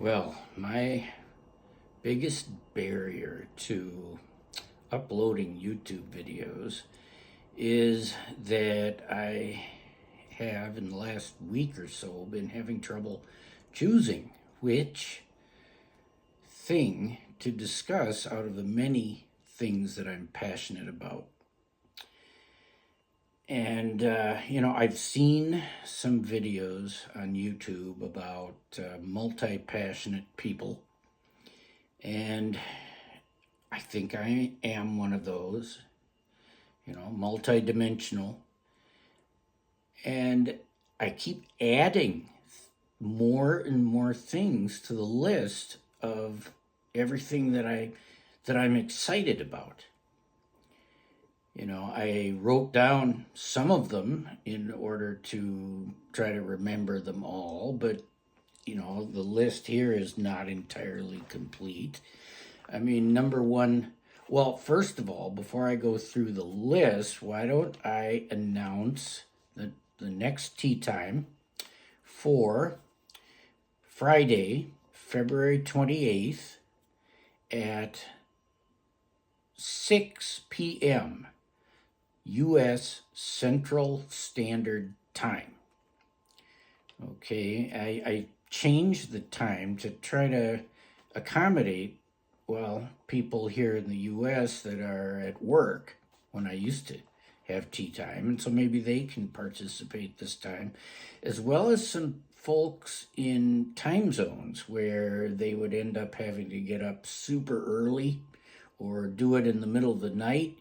Well, my biggest barrier to uploading YouTube videos is that I have, in the last week or so, been having trouble choosing which thing to discuss out of the many things that I'm passionate about. And, I've seen some videos on YouTube about multi passionate people, and I think I am one of those, multi-dimensional. And I keep adding more and more things to the list of everything that I'm excited about. I wrote down some of them in order to try to remember them all, but the list here is not entirely complete. I mean, number one, well, first of all, before I go through the list, why don't I announce the next tea time for Friday, February 28th at 6 p.m. U.S. Central Standard Time. Okay, I changed the time to try to accommodate, well, people here in the U.S. that are at work when I used to have tea time, and so maybe they can participate this time, as well as some folks in time zones where they would end up having to get up super early or do it in the middle of the night.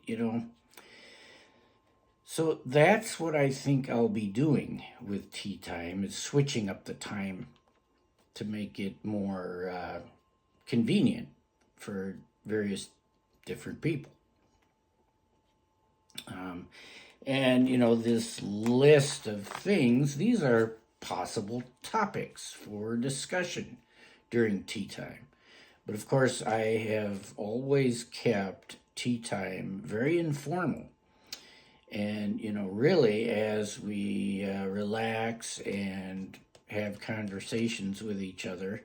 So that's what I think I'll be doing with tea time, is switching up the time to make it more convenient for various different people. And this list of things, these are possible topics for discussion during tea time. But of course, I have always kept tea time very informal. And, really, as we relax and have conversations with each other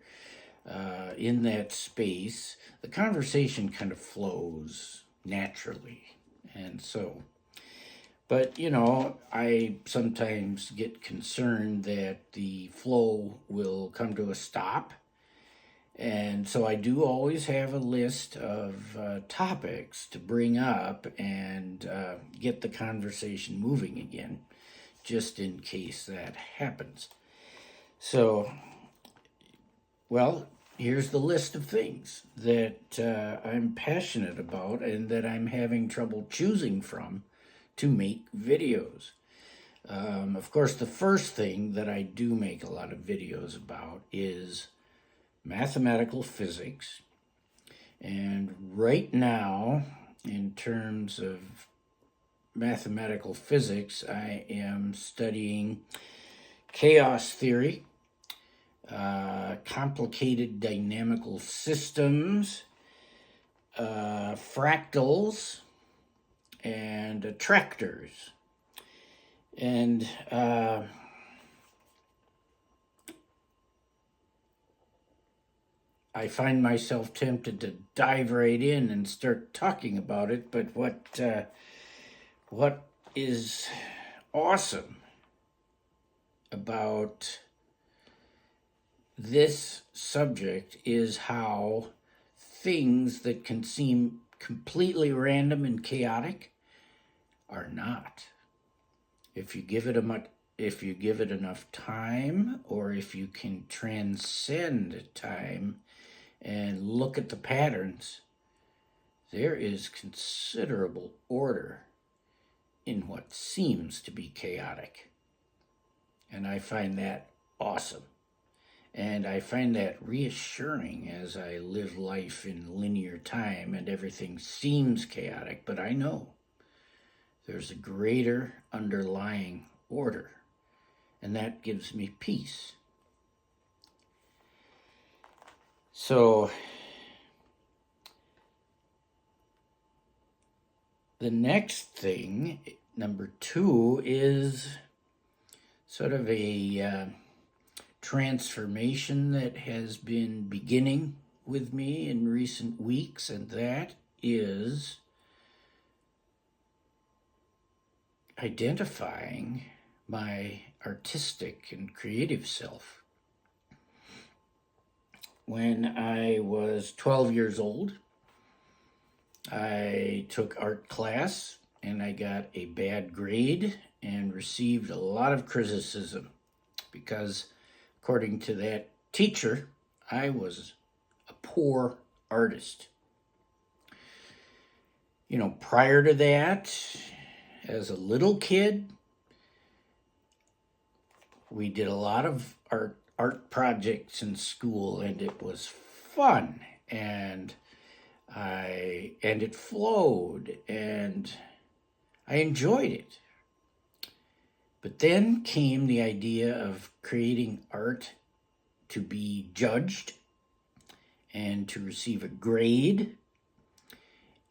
in that space, the conversation kind of flows naturally. And so, but, I sometimes get concerned that the flow will come to a stop. And so I do always have a list of topics to bring up and get the conversation moving again, just in case that happens. So, well, here's the list of things that I'm passionate about and that I'm having trouble choosing from to make videos. Of course, the first thing that I do make a lot of videos about is mathematical physics. And right now, in terms of mathematical physics, I am studying chaos theory, complicated dynamical systems, fractals, and attractors. And I find myself tempted to dive right in and start talking about it, but what is awesome about this subject is how things that can seem completely random and chaotic are not. If you give it enough time, or if you can transcend time and look at the patterns, there is considerable order in what seems to be chaotic. And I find that awesome. And I find that reassuring as I live life in linear time and everything seems chaotic, but I know there's a greater underlying order, and that gives me peace. So, the next thing, number two, is sort of a transformation that has been beginning with me in recent weeks, and that is identifying my artistic and creative self. When I was 12 years old, I took art class and I got a bad grade and received a lot of criticism because, according to that teacher, I was a poor artist. You know, prior to that, as a little kid, we did a lot of art projects in school, and it was fun, and it flowed, and I enjoyed it. But then came the idea of creating art to be judged and to receive a grade,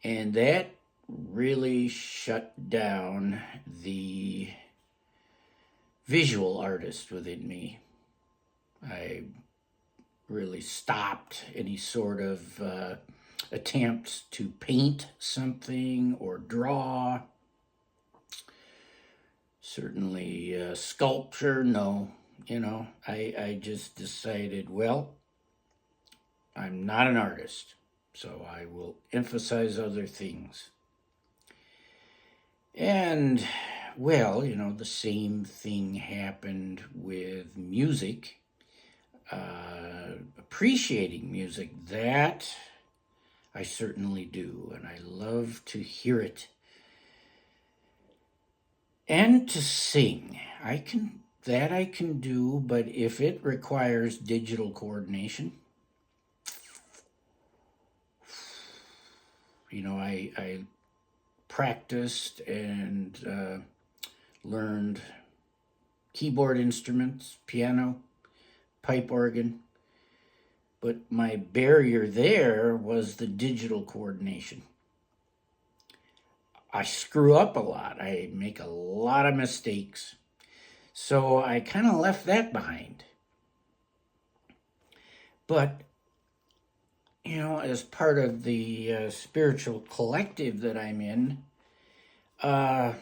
and that really shut down the visual artist within me. I really stopped any sort of attempts to paint something or draw. Certainly sculpture, no. You know, I just decided, well, I'm not an artist, so I will emphasize other things. And, well, you know, the same thing happened with music. Appreciating music, that I certainly do, and I love to hear it. And to sing, I can do, but if it requires digital coordination, you know, I practiced and learned keyboard instruments, piano, pipe organ, but my barrier there was the digital coordination. I screw up a lot. I make a lot of mistakes. So I kind of left that behind. But, you know, as part of the spiritual collective that I'm in, I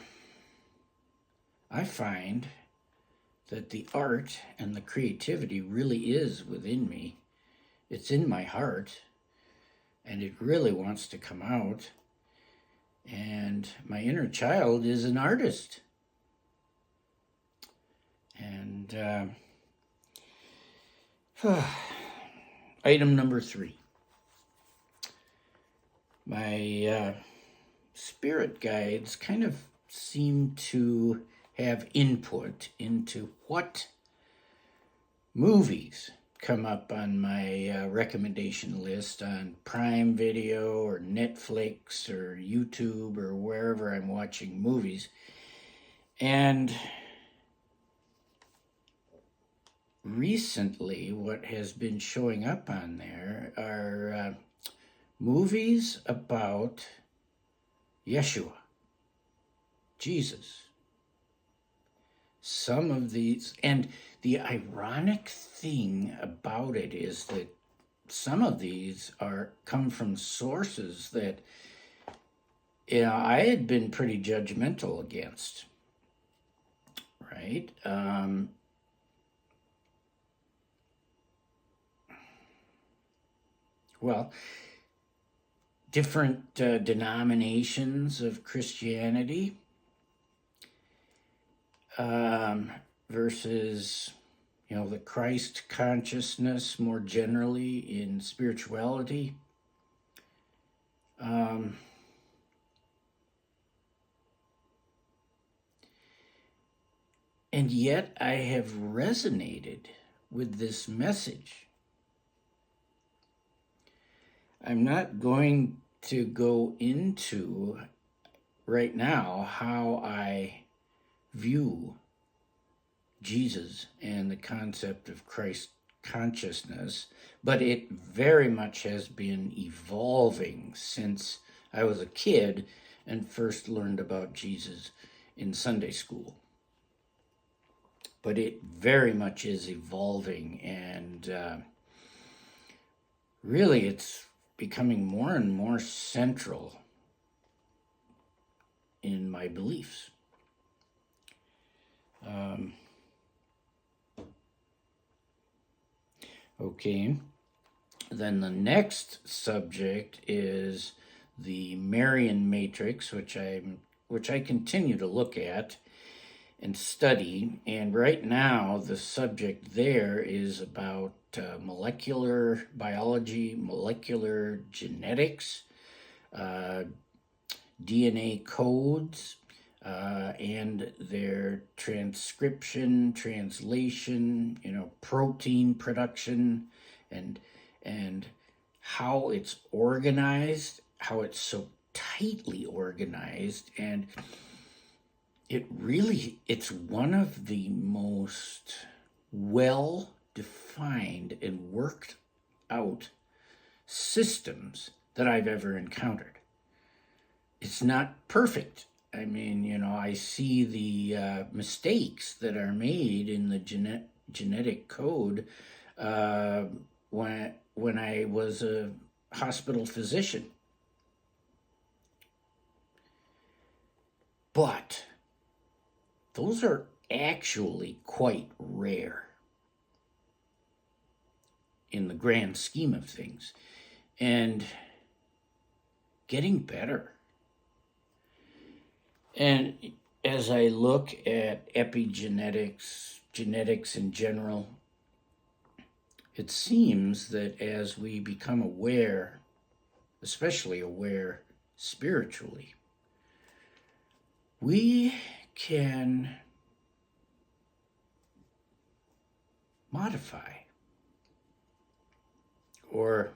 find that the art and the creativity really is within me. It's in my heart, and it really wants to come out. And my inner child is an artist. And item number 3. My spirit guides kind of seem to have input into what movies come up on my recommendation list on Prime Video or Netflix or YouTube or wherever I'm watching movies. And recently, what has been showing up on there are movies about Yeshua, Jesus. Some of these, and the ironic thing about it is that some of these come from sources that, you know, I had been pretty judgmental against, right? Well, different denominations of Christianity versus, you know, the Christ consciousness more generally in spirituality. And yet I have resonated with this message. I'm not going to go into right now how I view Jesus and the concept of Christ consciousness, but it very much has been evolving since I was a kid and first learned about Jesus in Sunday school. but it very much is evolving, and really it's becoming more and more central in my beliefs. Okay, then the next subject is the Mereon Matrix, which I continue to look at and study. And right now, the subject there is about molecular biology, molecular genetics, DNA codes, and their transcription, translation, protein production, and how it's organized, how it's so tightly organized, and it's one of the most well defined and worked out systems that I've ever encountered. It's not perfect. I mean, I see the mistakes that are made in the genetic code when I was a hospital physician. But those are actually quite rare in the grand scheme of things, and getting better. And as I look at epigenetics, genetics in general, it seems that as we become aware, especially aware spiritually, we can modify or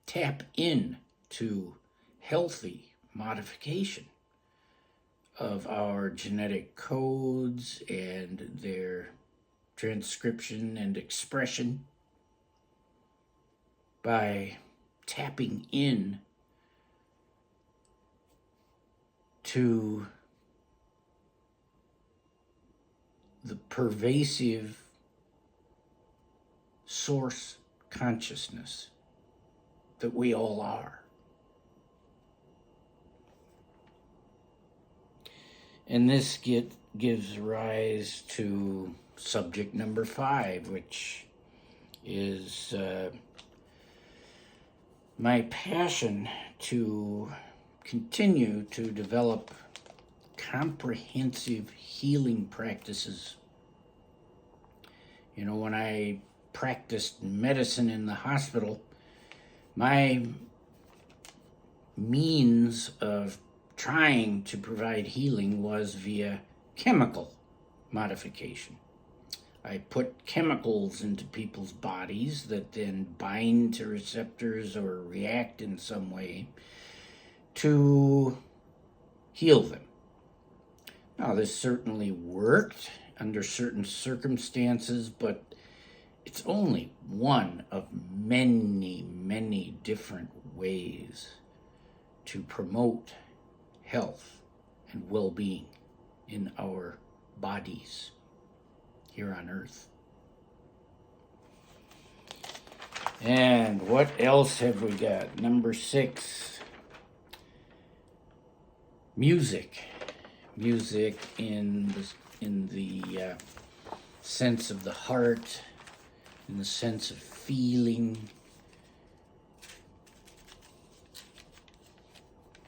tap in to healthy modification of our genetic codes and their transcription and expression by tapping in to the pervasive source consciousness that we all are. And this gives rise to subject number 5, which is my passion to continue to develop comprehensive healing practices. When I practiced medicine in the hospital, my means of trying to provide healing was via chemical modification. I put chemicals into people's bodies that then bind to receptors or react in some way to heal them. Now, this certainly worked under certain circumstances, but it's only one of many, many different ways to promote health and well-being in our bodies here on Earth. And what else have we got? Number 6, music. Music in the sense of the heart, in the sense of feeling,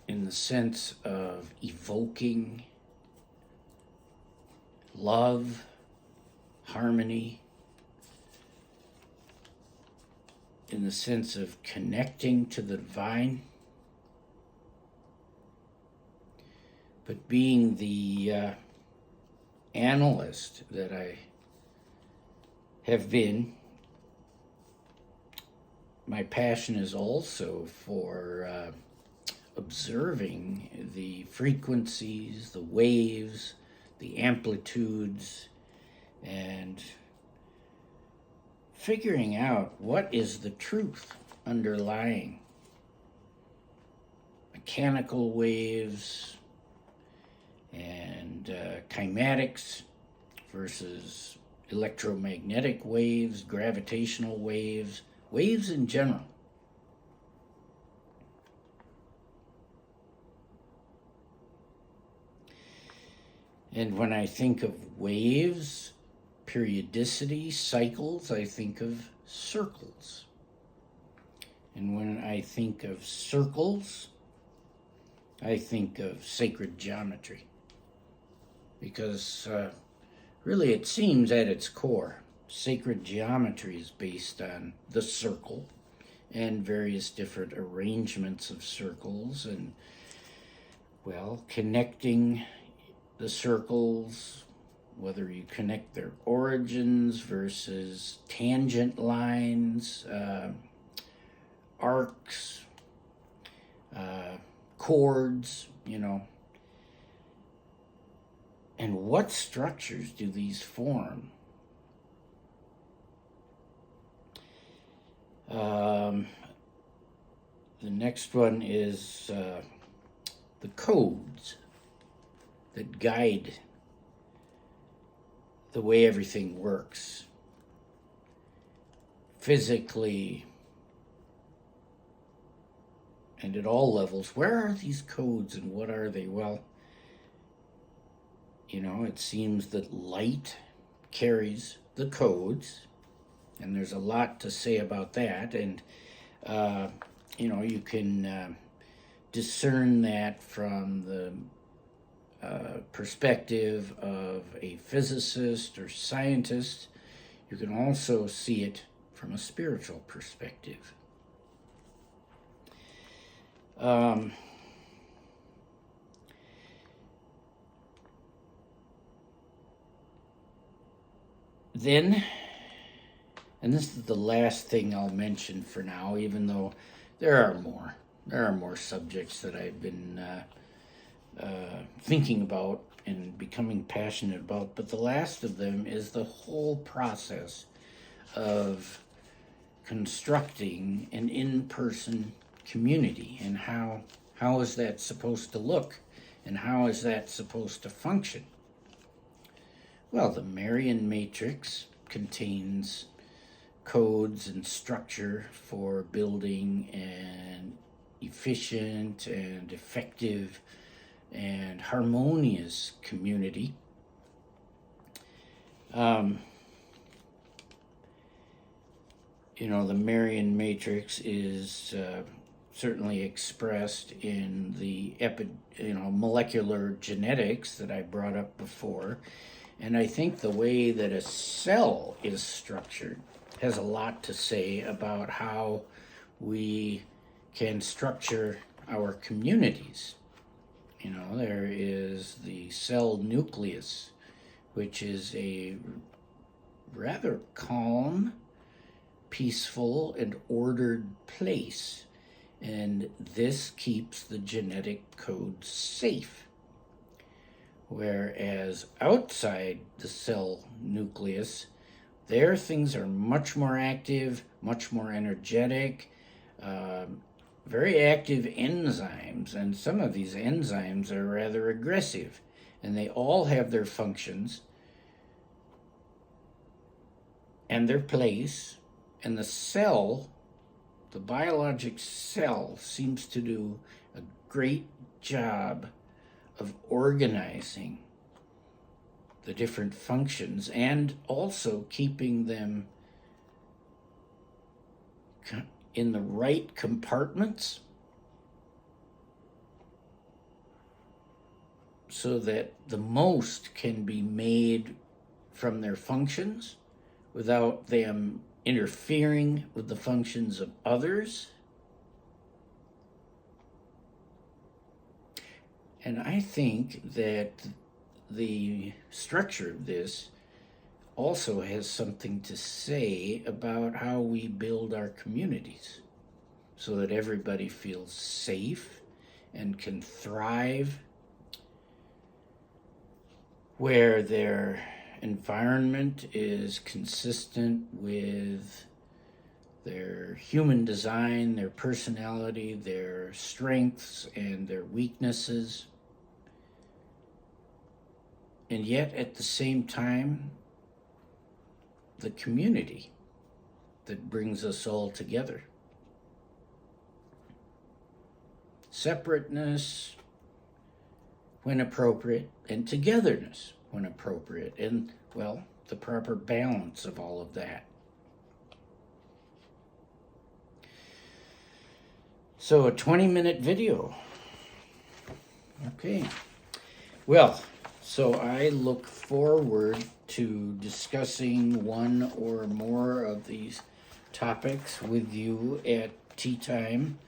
in the sense of evoking love, harmony, in the sense of connecting to the divine. But being the analyst that I have been, my passion is also for observing the frequencies, the waves, the amplitudes, and figuring out what is the truth underlying mechanical waves and kinematics versus electromagnetic waves, gravitational waves, waves in general. And when I think of waves, periodicity, cycles, I think of circles. And when I think of circles, I think of sacred geometry. Because really it seems at its core, sacred geometry is based on the circle and various different arrangements of circles and, well, connecting the circles, whether you connect their origins versus tangent lines, arcs, chords, and what structures do these form? The next one is the codes that guide the way everything works physically and at all levels. Where are these codes and what are they? Well, it seems that light carries the codes, and there's a lot to say about that. And, you can discern that from the perspective of a physicist or scientist. You can also see it from a spiritual perspective. Then, and this is the last thing I'll mention for now, even though there are more subjects that I've been thinking about and becoming passionate about, but the last of them is the whole process of constructing an in-person community, and how is that supposed to look, and how is that supposed to function? Well, the Mereon Matrix contains codes and structure for building an efficient and effective and harmonious community. The Mereon Matrix is certainly expressed in the molecular genetics that I brought up before. And I think the way that a cell is structured has a lot to say about how we can structure our communities. There is the cell nucleus, which is a rather calm, peaceful, and ordered place. And this keeps the genetic code safe. Whereas outside the cell nucleus, there things are much more active, much more energetic, very active enzymes, and some of these enzymes are rather aggressive, and they all have their functions and their place, and the biologic cell seems to do a great job of organizing the different functions and also keeping them in the right compartments so that the most can be made from their functions without them interfering with the functions of others. And I think that the structure of this also has something to say about how we build our communities so that everybody feels safe and can thrive, where their environment is consistent with their human design, their personality, their strengths, and their weaknesses. and yet at the same time, the community that brings us all together. Separateness when appropriate, and togetherness when appropriate, and, well, the proper balance of all of that. So a 20-minute video. Okay. Well, so I look forward to discussing one or more of these topics with you at tea time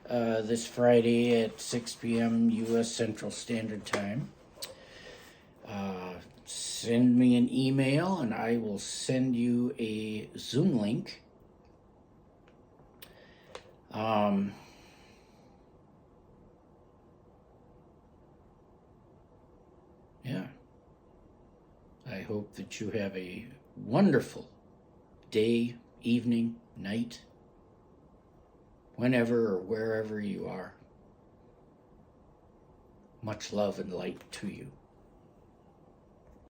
this Friday at 6 p.m. U.S. Central Standard Time. Send me an email and I will send you a Zoom link. Yeah. I hope that you have a wonderful day, evening, night, whenever or wherever you are. Much love and light to you.